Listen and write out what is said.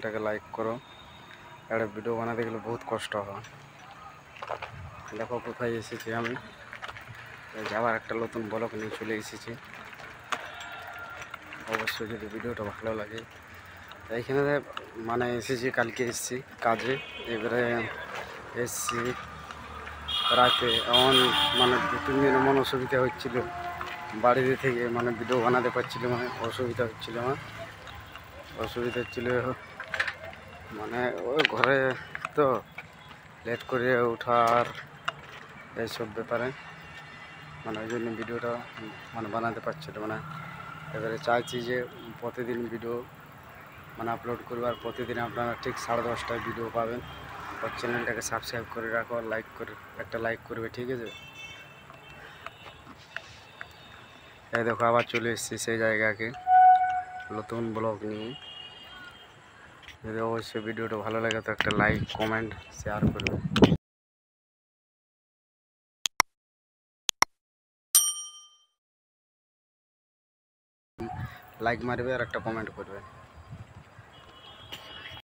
চ্যানেলটাকে লাইক করো। একটা ভিডিও বানাতে গেলে বহুত কষ্ট হয়। দেখো কোথায় এসেছি আমি, যাওয়ার একটা নতুন ব্লগ নিয়ে চলে এসেছি। অবশ্যই যদি ভিডিওটা ভালো লাগে, এইখানে মানে এসেছি, কালকে এসেছি কাজে। এবারে এসেছি রাতে, এমন মানে 2-3 দিন এমন অসুবিধা হচ্ছিল বাড়িতে থেকে, মানে ভিডিও বানাতে পারছিল, মানে অসুবিধা হচ্ছিল মানে ওই ঘরে তো লেট করে ওঠার এইসব ব্যাপারে, মানে ওই জন্য ভিডিওটা মানে বানাতে পারছিল না। এবারে চাইছি যে প্রতিদিন ভিডিও মানে আপলোড করবো, আর প্রতিদিন আপনারা ঠিক 10:30টায় ভিডিও পাবেন। আর চ্যানেলটাকে সাবস্ক্রাইব করে রাখো, লাইক করে একটা লাইক করবে, ঠিক আছে? এই দেখো আবার চলে এসেছি সেই জায়গাকে নতুন ব্লগ নিয়ে। যদি অবশ্যই ভিডিওটা ভালো লাগে তো একটা লাইক, কমেন্ট, শেয়ার করবে। লাইক মারবে আর একটা কমেন্ট করবে।